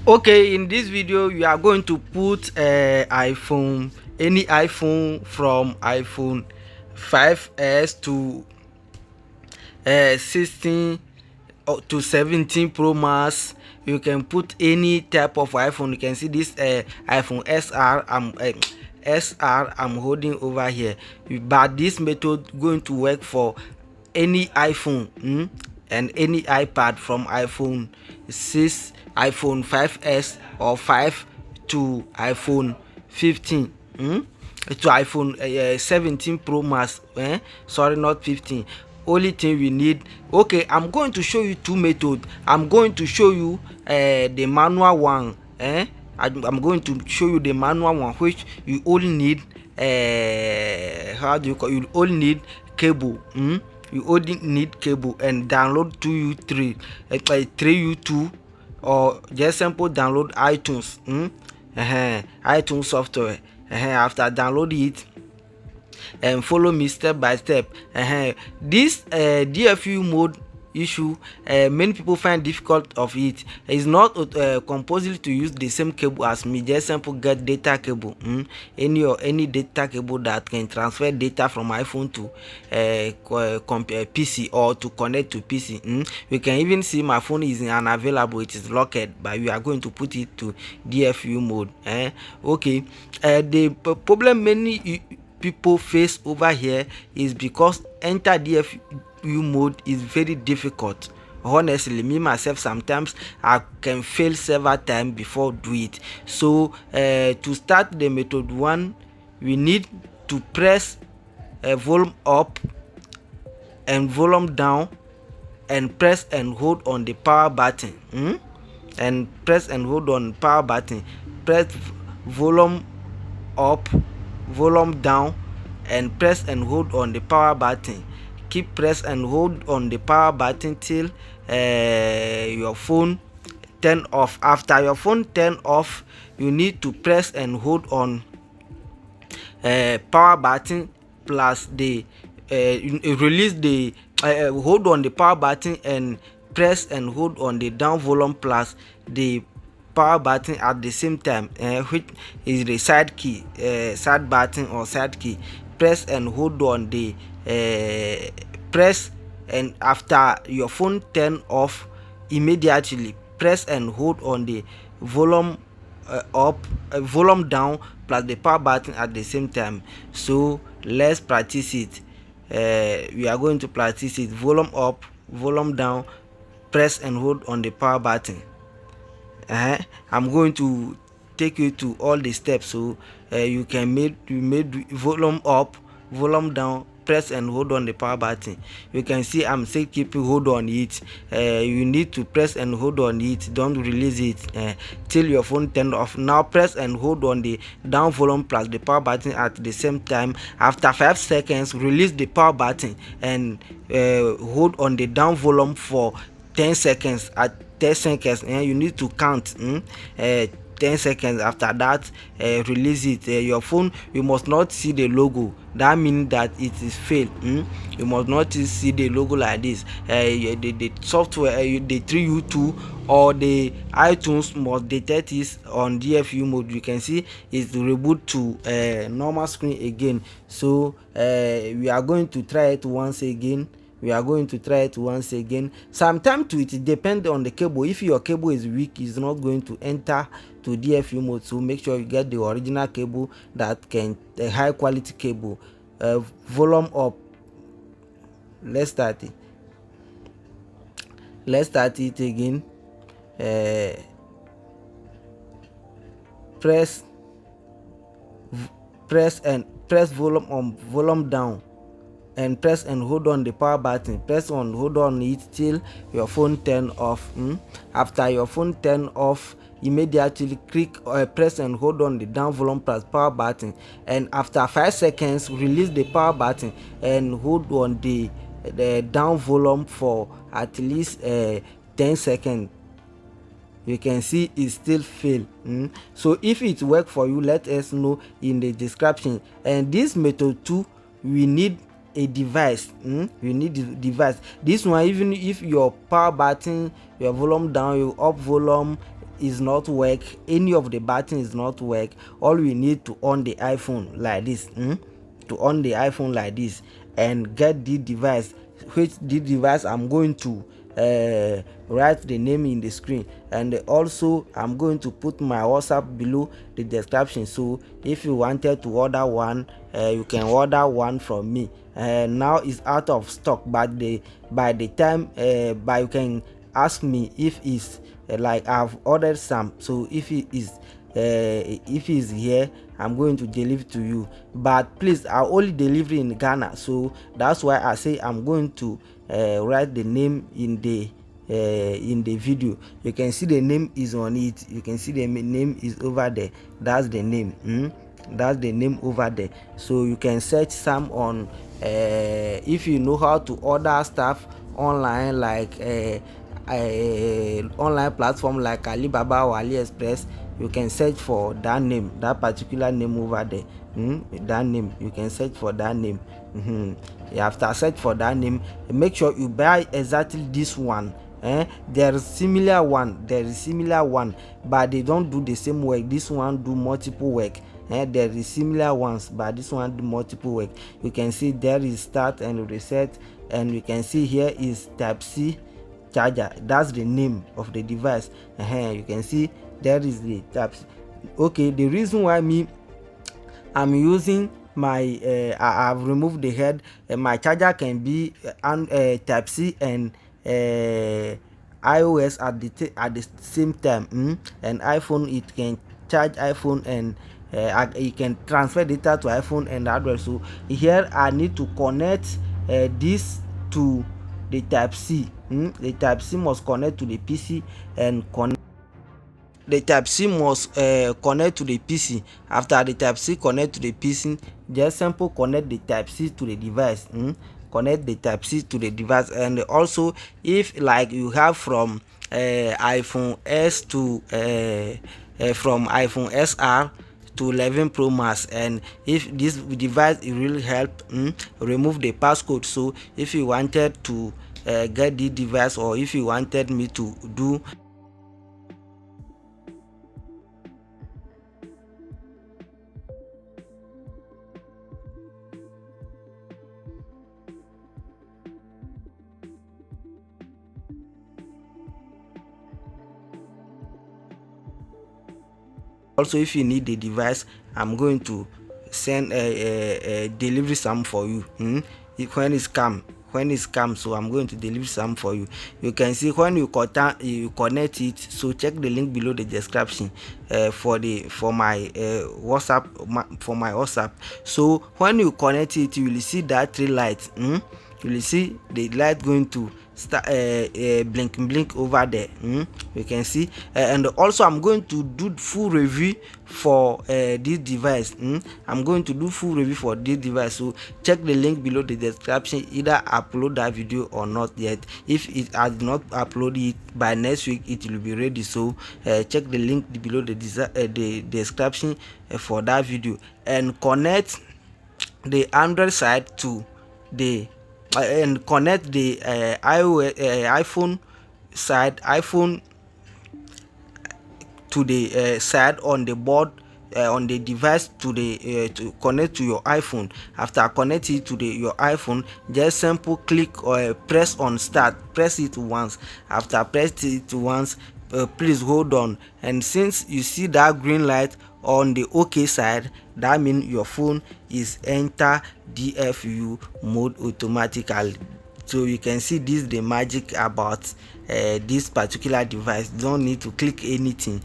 Okay, in this video we are going to put iPhone, any iPhone from iPhone 5s to 16 to 17 Pro Max. You can put any type of iPhone. You can see this iPhone SR I'm holding over here, but this method going to work for any iPhone and any iPad from iPhone 6, iPhone 5s or 5 to iPhone 15 to iPhone 17 Pro Max. Sorry, not 15. Only thing we need. Okay, I'm going to show you two methods. I'm going to show you the manual one. I'm going to show you the manual one, which you only need how do you call, you only need cable. You only need cable and download 2u3 3u2, or just simple download iTunes iTunes software. After download it and follow me step by step. This DFU mode issue, many people find difficult of it. It's not compulsory to use the same cable as me. Just simple get data cable, any data cable that can transfer data from iPhone to PC, or to connect to PC. You can even see my phone is unavailable, it is locked, but we are going to put it to DFU mode. Okay, the problem many people face over here is because enter DFU mode is very difficult. Honestly, me myself, sometimes I can fail several times before do it. So to start the method one, we need to press volume up and volume down, and press and hold on the power button. And press and hold on power button. Press volume up, volume down, and press and hold on the power button. Keep press and hold on the power button till your phone turn off. After your phone turn off, you need to press and hold on power button plus the release the hold on the power button and press and hold on the down volume plus the power button at the same time, which is the side key, side button or side key. Press and hold on the press, and after your phone turn off, immediately press and hold on the volume up, volume down plus the power button at the same time. So let's practice it. We are going to practice it. Volume up, volume down, press and hold on the power button. I'm going to take you to all the steps, so you can make volume up, volume down, press and hold on the power button. You can see I'm still keeping hold on it. You need to press and hold on it, don't release it till your phone turn off. Now press and hold on the down volume plus the power button at the same time. After 5 seconds, release the power button and hold on the down volume for 10 seconds. At 10 seconds, you need to count 10 seconds. After that, release it. Your phone, you must not see the logo. That means that it is failed. You must not see the logo like this. The software, the 3u2 or the iTunes must detect it on DFU mode. You can see it's reboot to normal screen again. So we are going to try it once again. Sometimes to it depends on the cable. If your cable is weak, it's not going to enter to DFU mode. So make sure you get the original cable that can, a high quality cable. Volume up. Let's start it again. Press volume on, volume down, and press and hold on the power button. Press on, hold on it till your phone turn off. After your phone turn off, immediately click press and hold on the down volume plus power button, and after 5 seconds, release the power button and hold on the down volume for at least 10 seconds. You can see it still fail. So if it work for you, let us know in the description. And this method too, we need a device. You need the device. This one, even if your power button, your volume down, your up volume is not work, any of the button is not work, all we need to on the iPhone like this, to on the iPhone like this, and get the device, which the device I'm going to write the name in the screen, and also I'm going to put my WhatsApp below the description. So if you wanted to order one, you can order one from me. Now it's out of stock, but by the time but you can ask me if it's like I've ordered some. So if it's here, I'm going to deliver to you, but please, I only deliver in Ghana, so that's why I say I'm going to write the name in the video. You can see the name is on it, you can see the name is over there. That's the name. That's the name over there. So you can search some on if you know how to order stuff online, like online platform like Alibaba or AliExpress, you can search for that name, that particular name over there. That name, you can search for that name. After search for that name, make sure you buy exactly this one. There is similar one, but they don't do the same work. This one do multiple work. There is similar ones, but this one do multiple work. You can see there is start and reset, and you can see here is Type-C charger. That's the name of the device. You can see there is the Type-C. Okay, the reason why I'm using my I've removed the head. My charger can be Type-C and iOS at the same time. And iPhone, it can charge iPhone, and you can transfer data to iPhone and Android. So here I need to connect this to the Type-C. The Type-C must connect to the PC and connect. The Type-C must connect to the PC. After the Type-C connect to the PC, just simple connect the Type-C to the device. Connect the Type-C to the device. And also, if like you have from iPhone S to from iPhone SR to 11 Pro Max, and if this device it really help, remove the passcode. So if you wanted to get the device, or if you wanted me to do also, if you need the device, I'm going to send a delivery some for you. When it's come, so I'm going to deliver some for you. You can see when you connect it. So check the link below the description for my WhatsApp. So when you connect it, you will see that three lights. You will see the light going to start blink over there. You can see, and also I'm going to do full review for this device. I'm going to do full review for this device. So check the link below the description, either upload that video or not yet. If it has not uploaded it, by next week it will be ready. So check the link below the description for that video, and connect the Android side to the and connect the iPhone side, to the side on the board, on the device, to the to connect to your iPhone. After connect it to your iPhone, just simple click or press on start. Press it once. After press it once, please hold on, and since you see that green light on the OK side, that means your phone is enter DFU mode automatically. So you can see this the magic about this particular device. Don't need to click anything.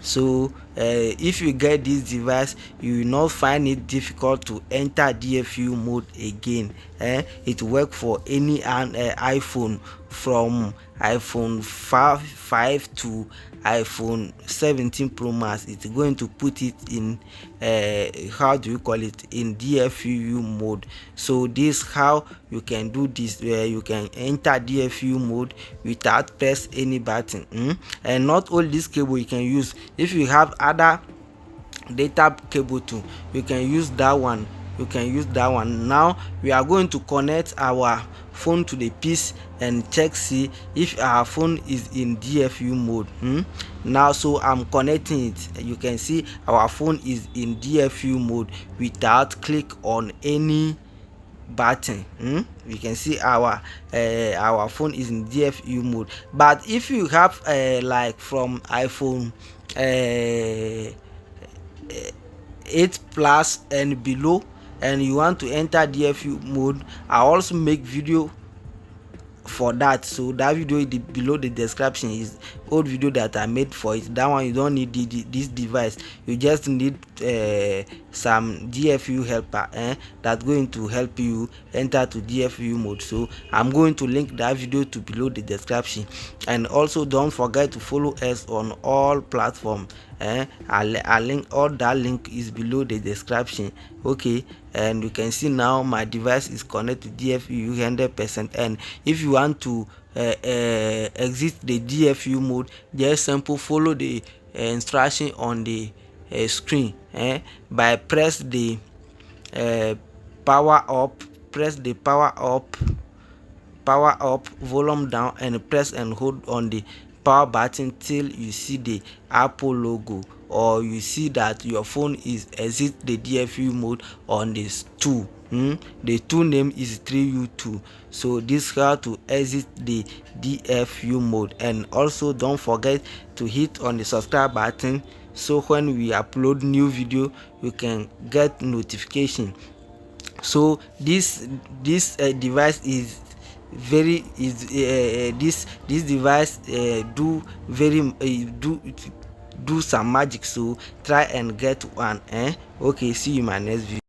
So if you get this device, you will not find it difficult to enter DFU mode again. It work for any iPhone, from iPhone 5 to iPhone 17 Pro Max. It's going to put it in how do you call it, in DFU mode. So this how you can do this, where you can enter DFU mode without press any button. And not all this cable you can use. If you have other data cable too, you can use that one. Now we are going to connect our phone to the PC and see if our phone is in DFU mode. now. So I'm connecting it. You can see our phone is in DFU mode without click on any button. You can see our phone is in DFU mode. But if you have like from iPhone 8 plus and below, and you want to enter DFU mode, I also make video for that. So that video below the description is old video that I made for it. That one you don't need this device, you just need some DFU helper that's going to help you enter to DFU mode. So I'm going to link that video to below the description. And also don't forget to follow us on all platforms. I link all that link is below the description. Okay, and you can see now my device is connected to DFU 100%. And if you want to exit the DFU mode, just simple follow the instruction on the screen by press the power up, power up, volume down, and press and hold on the power button till you see the Apple logo, or you see that your phone is exit the DFU mode on this 2. The 2 name is 3U2. So this is how to exit the DFU mode. And also don't forget to hit on the subscribe button, so when we upload new video you can get notification. So this device is very this device do very do some magic. So try and get one. Okay, see you in my next video.